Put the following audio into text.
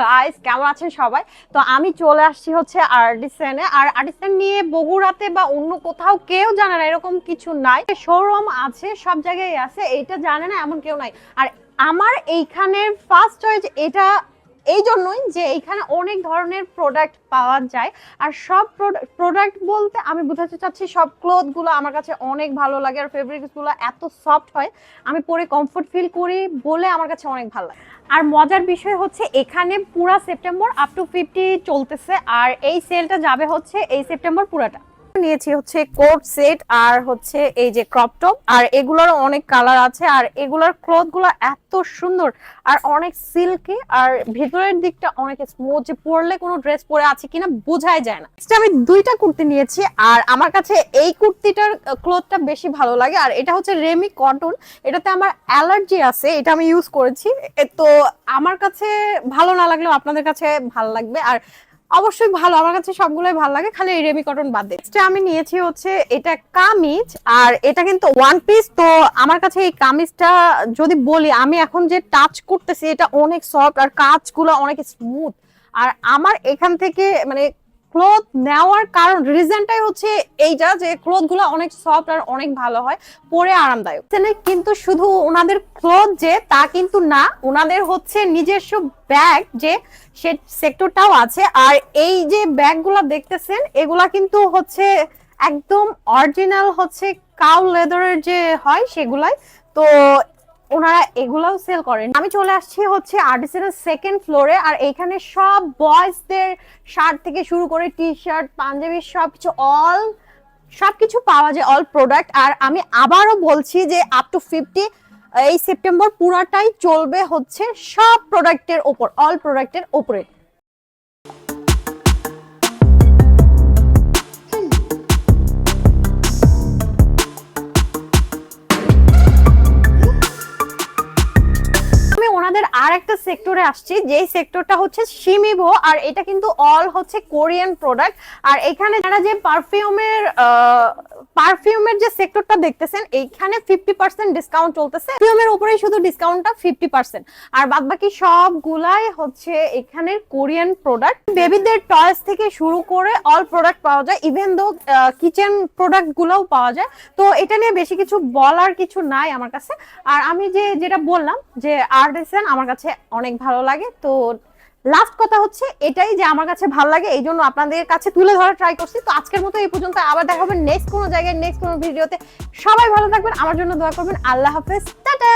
Guys, কেমন আছেন সবাই? তো আমি চলে আসছি হচ্ছে আর্টিসানে। আর আর্টিসান নিয়ে বগুড়াতে বা অন্য কোথাও কেউ জানে না এরকম কিছু নাই। শোরুম আছে, সব জায়গায় আছে, এইটা জানে না এমন কেউ নাই। আর আমার এইখানের ফার্স্ট চয়েস এটা এই জন্যই যে এইখানে অনেক ধরনের প্রোডাক্ট পাওয়া যায়। আর সব প্রোডাক্ট বলতে আমি বোঝাতে চাচ্ছি সব ক্লথগুলো আমার কাছে অনেক ভালো লাগে। আর ফেব্রিক্সগুলো এত সফট হয়, আমি পরে কমফোর্ট ফিল করি বলে আমার কাছে অনেক ভালো লাগে। আর মজার বিষয় হচ্ছে এখানে পুরা সেপ্টেম্বর আপ টু 50 চলতেছে। আর এই সেলটা যাবে হচ্ছে এই সেপ্টেম্বর পুরাটা। নিয়েছি হচ্ছে কোট সেট আর হচ্ছে এই যে ক্রপ টপ। আর এগুলোর অনেক কালার আছে। আর এগুলোর ক্লথ গুলো এত সুন্দর আর অনেক সিল্কি। আর ভিতরের দিকটা অনেক স্মুথ, যে পরলে কোনো ড্রেস পরে আছে কিনা বোঝাই যায় না। আমি দুইটা কুর্তি নিয়েছি। আর আমার কাছে এই কুর্তিটার ক্লথটা বেশি ভালো লাগে। আর এটা হচ্ছে রেমি কটন। এটাতে আমার অ্যালার্জি আছে, এটা আমি ইউজ করেছি। তো আমার কাছে ভালো না লাগলেও আপনাদের কাছে ভালো লাগবে। আর অবশ্যই ভালো, আমার কাছে সবগুলোই ভালো লাগে, খালি এই রেমি কটন বাদ দিয়ে। আমি নিয়েছি হচ্ছে এটা কামিজ। আর এটা কিন্তু ওয়ান পিস। তো আমার কাছে এই কামিজটা যদি বলি, আমি এখন যে টাচ করতেছি এটা অনেক সফট আর কাজগুলো অনেক স্মুথ। আর আমার এখান থেকে মানে ক্লথ নেওয়ার কারণ রিজনটাই হচ্ছে এইটা, যে ক্লথ গুলো অনেক সফট আর অনেক ভালো হয়, পরে আরামদায়ক। কিন্তু শুধু ওনাদের ক্লথ যে তা কিন্তু না, ওনাদের হচ্ছে নিজস্ব ব্যাগ যে সে সেক্টরটাও আছে। আর এই যে ব্যাগগুলো দেখতেছেন এগুলা কিন্তু হচ্ছে একদম অরিজিনাল হচ্ছে কাউ লেদারের যে হয় সেগুলাই। তো ওনারা এগুলাও সেল করেন। আমি চলে আসছি হচ্ছে আর্টিসানের সেকেন্ড ফ্লোরে। আর এখানে সব বয়েজদের শার্ট থেকে শুরু করে টি শার্ট, পাঞ্জাবি, সবকিছু পাওয়া যায়, অল প্রোডাক্ট। আর আমি আবারও বলছি যে আপ টু 50 এই সেপ্টেম্বর পুরাটাই চলবে হচ্ছে সব প্রোডাক্টের ওপর, অল প্রোডাক্টের ওপরে। আর একটা সেক্টরে আসছি, যেই সেক্টরটা হচ্ছে শিমিবো। আর এটা কিন্তু অল হচ্ছে কোরিয়ান প্রোডাক্ট। আর এখানে যারা যে পারফিউমের যে সেক্টরটা দেখতেছেন, এইখানে 50% ডিসকাউন্ট চলতেছে। পারফিউমের উপরেই শুধু ডিসকাউন্টটা 50%। আর বাদবাকি সবগুলাই হচ্ছে এখানের কোরিয়ান প্রোডাক্ট। বেবিদের টয়স থেকে শুরু করে অল প্রোডাক্ট পাওয়া যায়, ইভেন দো কিচেন প্রোডাক্ট গুলোও পাওয়া যায়। তো এটা নিয়ে বেশি কিছু বলার কিছু নাই আমার কাছে। আর আমি যেটা বললাম যে আর্টিসান আমার কাছে অনেক ভালো লাগে। তো লাস্ট কথা হচ্ছে এটাই যে আমার কাছে ভালো লাগে, এই জন্য আপনাদের কাছে তুলে ধরা ট্রাই করছি। তো আজকের মতো এই পর্যন্ত, আবার দেখা হবে নেক্সট কোনো জায়গায়, নেক্সট কোনো ভিডিওতে। সবাই ভালো থাকবেন, আমার জন্য দোয়া করবেন। আল্লাহ হাফেজ, টাটা।